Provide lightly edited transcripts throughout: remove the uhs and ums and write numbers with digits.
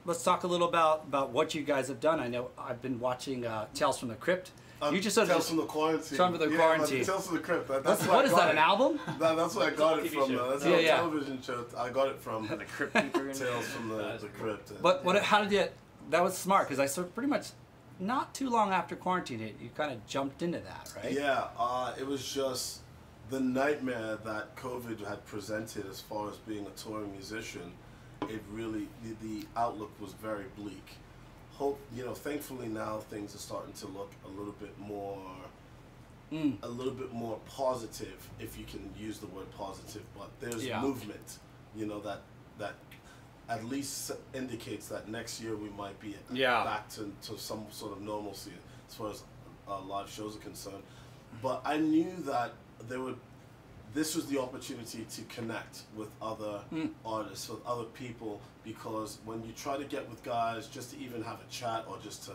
let's talk a little about what you guys have done. I know I've been watching Tales from the Crypt. You just Tales from the Quarantine. Tales from the Quarantine. Tales from the Crypt. What is that? An album? That's where I got it from. That's a television show. I got it from the Crypt Keeper. Tales from the Crypt. But what? How did you? That was smart because I saw pretty much not too long after quarantine hit, you kind of jumped into that, right? Yeah, it was just the nightmare that COVID had presented as far as being a touring musician. It really, the outlook was very bleak. Thankfully now things are starting to look a little bit more positive, if you can use the word positive. But there's movement, that at least indicates that next year we might be back to some sort of normalcy as far as live shows are concerned. But I knew that this was the opportunity to connect with other artists, with other people, because when you try to get with guys just to even have a chat or just to,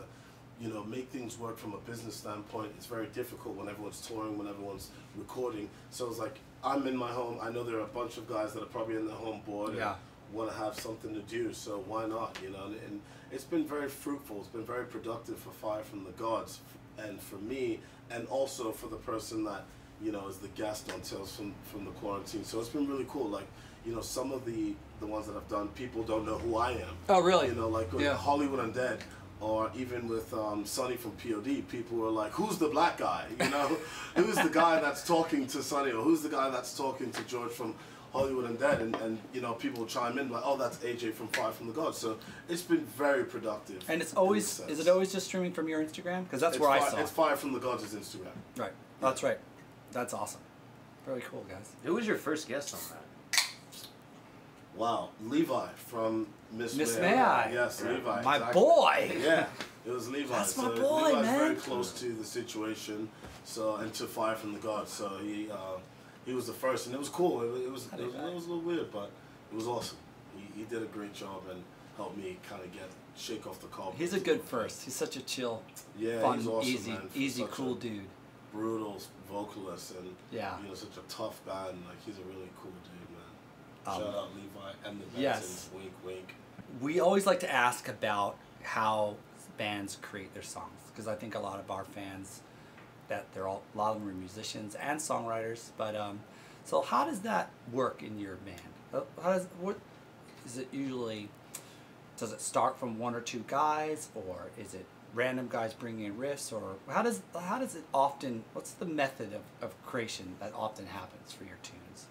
make things work from a business standpoint, it's very difficult when everyone's touring, when everyone's recording. So it's like, I'm in my home, I know there are a bunch of guys that are probably in their home board and want to have something to do, so why not, and it's been very fruitful, it's been very productive for Fire from the Gods, and for me, and also for the person that is the guest on Tales from the Quarantine. So it's been really cool. Like, some of the ones that I've done, people don't know who I am. Oh, really? Like Hollywood Undead, or even with Sonny from POD, people were like, who's the black guy? Who's the guy that's talking to Sonny, or who's the guy that's talking to George from Hollywood Undead? And people will chime in like, oh, that's AJ from Fire from the Gods. So it's been very productive. And it's always, is it always just streaming from your Instagram? Because that's where I saw it. It's Fire from the Gods' Instagram. Right. That's right. That's awesome. Very cool, guys. Who was your first guest on that? Wow, Levi from Miss May I? Yes, Levi. My boy. Yeah, it was Levi. That's my so boy, Levi's man. very close to the situation, and to Fire from the Gods. So he was the first, and it was cool. It was a little weird, but it was awesome. He did a great job and helped me kind of shake off the cobwebs. He's a good first. He's such a chill, fun, he's awesome, easy, cool dude. Brutal vocalist and such a tough guy, and like he's a really cool dude, man. Shout out Levi and the Bensons, wink wink. We always like to ask about how bands create their songs, because I think a lot of our fans, a lot of them are musicians and songwriters, but so how does that work in your band? Is it usually, does it start from one or two guys, or is it random guys bringing in riffs, or how does it often, what's the method of creation that often happens for your tunes?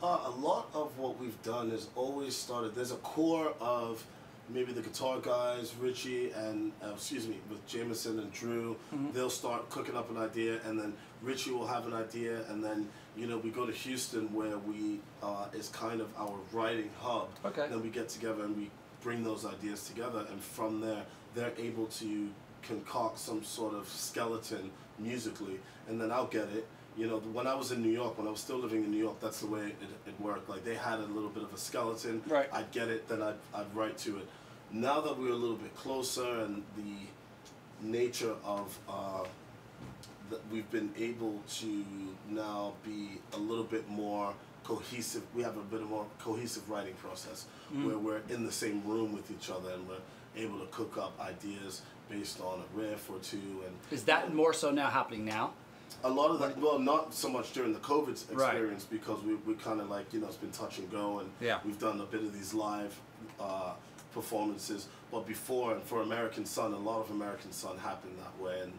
A lot of what we've done is always started, there's a core of maybe the guitar guys, Richie and, with Jameson and Drew, they'll start cooking up an idea, and then Richie will have an idea, and then, we go to Houston where we, is kind of our writing hub. Okay. Then we get together and we bring those ideas together, and from there, they're able to concoct some sort of skeleton musically, and then I'll get it. When I was in New York, when I was still living in New York, that's the way it worked. Like, they had a little bit of a skeleton. Right. I'd get it, then I'd write to it. Now that we're a little bit closer, and the nature of that we've been able to now be a little bit more cohesive. We have a bit more cohesive writing process where we're in the same room with each other, and we're able to cook up ideas based on a riff or two. And is that more so now happening now? A lot of that, well, not so much during the COVID experience, because we kind of like, it's been touch and go, and we've done a bit of these live performances. But before, and for American Sun, a lot of American Sun happened that way, and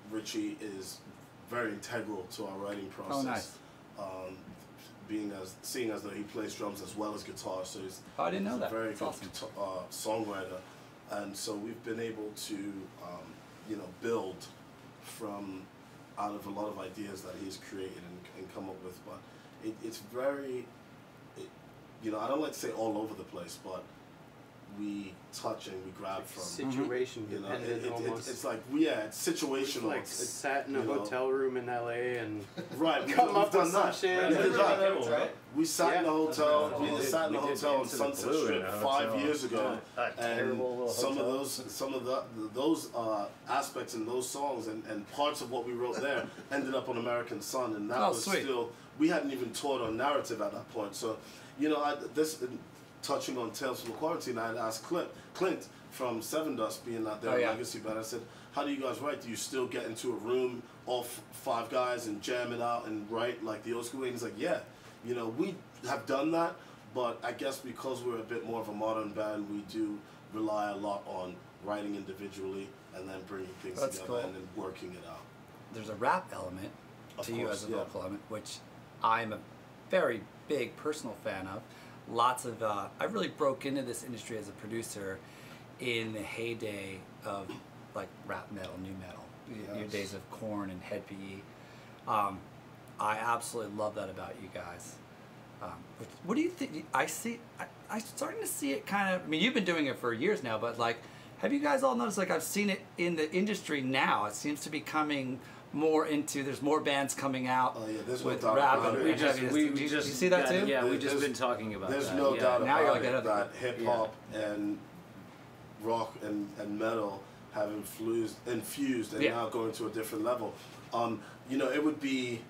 Richie is very integral to our writing process. Oh, nice. Seeing as though he plays drums as well as guitar, so he's, I didn't know that. A very That's good awesome. songwriter, and so we've been able to, build from out of a lot of ideas that he's created and come up with. But it's very, I don't like to say all over the place, but we touch and we grab from. Situation dependent almost. It's like, it's situational. Like sat in a hotel room in LA and right, come up with some shit. We sat in a hotel. We sat in a hotel on Sunset Strip 5 years ago, and some of those aspects in those songs and parts of what we wrote there ended up on American Sun, and that was still, we hadn't even toured on narrative at that point. So, touching on Tales from the Quarantine, I had asked Clint from Seven Dust, being out there, legacy band. I said, how do you guys write? Do you still get into a room, all 5 guys, and jam it out and write like the old school way? And he's like, yeah, you know, we have done that, but I guess because we're a bit more of a modern band, we do rely a lot on writing individually and then bringing things together and then working it out. There's a rap element to you as a vocal element, which I'm a very big personal fan of. Lots of, I really broke into this industry as a producer in the heyday of like rap metal, new metal, your days of Korn and Head PE. I absolutely love that about you guys. What do you think? I'm starting to see it kind of, I mean, you've been doing it for years now, but like, have you guys all noticed, like I've seen it in the industry now, it seems to be coming more into, there's more bands coming out with rap. You see that too? Yeah, we've just been talking about that. There's no doubt now about it that hip-hop and rock and metal have infused and now going to a different level. You know, it would be,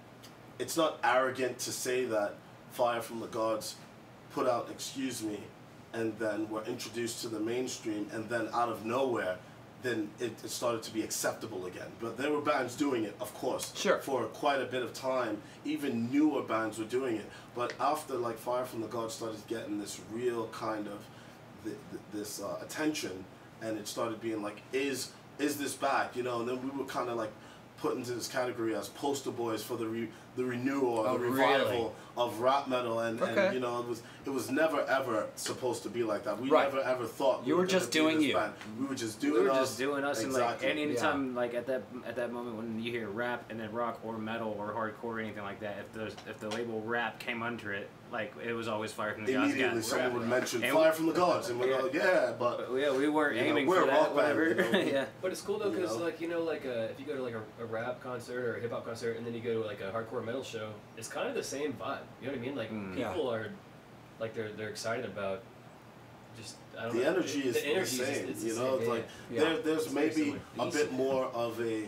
it's not arrogant to say that Fire from the Gods put out Excuse Me and then were introduced to the mainstream, and then out of nowhere then it started to be acceptable again. But there were bands doing it, of course, for quite a bit of time. Even newer bands were doing it. But after like Fire from the Gods started getting this real kind of this attention, and it started being like, is this back? You know, and then we were kind of like put into this category as poster boys for the renewal or the revival of rap metal, and you know, it was never ever supposed to be like that. We never ever thought you were just doing you. Band. We were just doing us. And like anytime like at that moment when you hear rap and then rock or metal or hardcore or anything like that, if the label rap came under it, like it was always Fire from the Gods. Immediately someone would mention Fire from the Gods, and we're like, but we weren't aiming for that, whatever. Yeah, but it's cool though, because like if you go to like a rap concert or a hip hop concert, and then you go to like a hardcore metal show, it's kind of the same vibe. You know what I mean? Like people are, like they're excited about just the energy is the same. You know, it's like there's maybe a bit more of a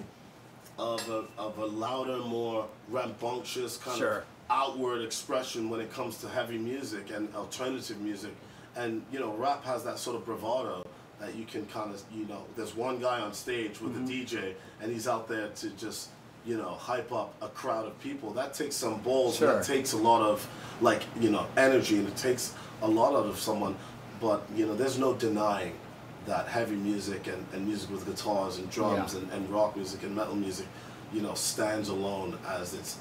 louder, more rambunctious kind of outward expression when it comes to heavy music and alternative music, and you know, rap has that sort of bravado that you can kind of, you know, there's one guy on stage with a DJ and he's out there to just, you know, hype up a crowd of people. That takes some balls, and that takes a lot of, like, you know, energy, and it takes a lot out of someone. But, you know, there's no denying that heavy music and music with guitars and drums and rock music and metal music, you know, stands alone as its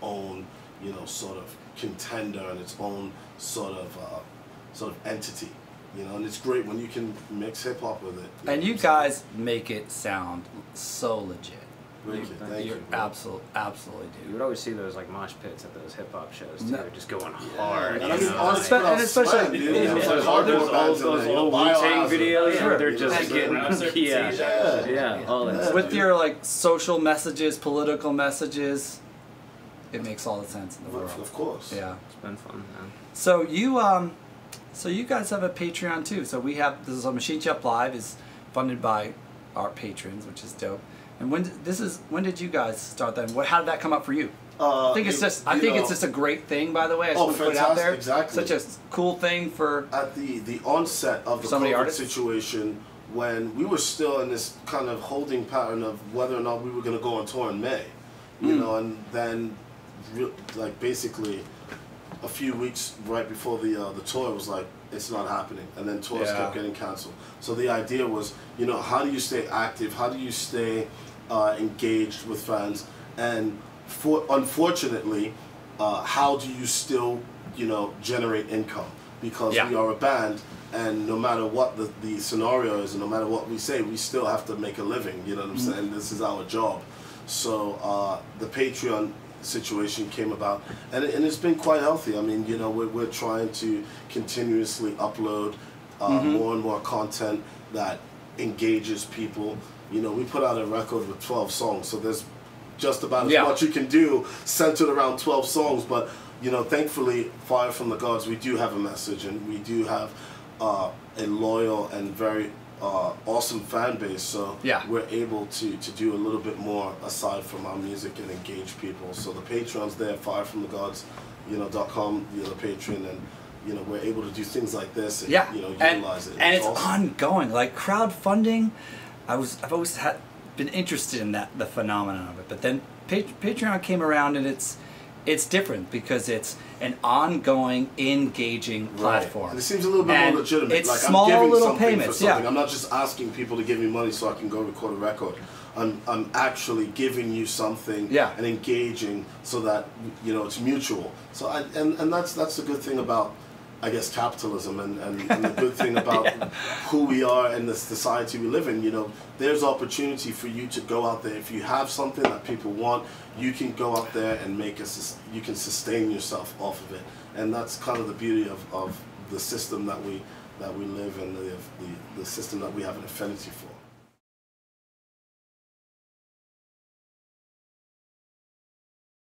own, you know, sort of contender and its own sort of entity. You know, and it's great when you can mix hip hop with it. And you guys make it sound so legit. Thank you. Absolutely do. You would always see those like mosh pits at those hip hop shows too, just going hard. And especially those old Wu-Tang videos where they're just getting all that. With your like social messages, political messages, it makes all the sense in the world. Of course. Yeah, it's been fun, man. So you guys have a Patreon too. So we have, this is a Machine Shop Live, is funded by our patrons, which is dope. And when did you guys start that? How did that come up for you? I think it's just a great thing, by the way. I just want to put it out there. Exactly. Such a cool thing for at the onset of the COVID situation, when we were still in this kind of holding pattern of whether or not we were going to go on tour in May, you know, and then like basically a few weeks right before the tour was like, it's not happening, and then tours kept getting canceled. So the idea was, you know, how do you stay active? How do you stay engaged with fans? And unfortunately, how do you still, you know, generate income? Because we are a band, and no matter what the scenario is, and no matter what we say, we still have to make a living. You know what I'm saying? This is our job. So the Patreon situation came about, and it's been quite healthy. I mean, you know, we're trying to continuously upload more and more content that engages people. You know, we put out a record with 12 songs, so there's just about as much you can do centered around 12 songs. But, you know, thankfully, Fire from the Gods, we do have a message, and we do have a loyal and very awesome fan base, so we're able to do a little bit more aside from our music and engage people. So the Patreon's there, firefromthegods.com, you know, the Patreon, and you know, we're able to do things like this and, yeah. you know, and, utilize it. And it's awesome. ongoing. Like crowdfunding, I've always been interested in the phenomenon of it. But then Patreon came around, and it's different because it's an ongoing, engaging platform. Right. And it seems a little bit more legitimate. It's like small I'm giving little something payments. for something. Yeah. I'm not just asking people to give me money so I can go record a record. I'm actually giving you something and engaging so that, you know, it's mutual. So and that's the good thing about, I guess, capitalism and the good thing about who we are and the society we live in. You know, there's opportunity for you to go out there. If you have something that people want, you can go out there and you can sustain yourself off of it. And that's kind of the beauty of the system that we live in, the system that we have an affinity for.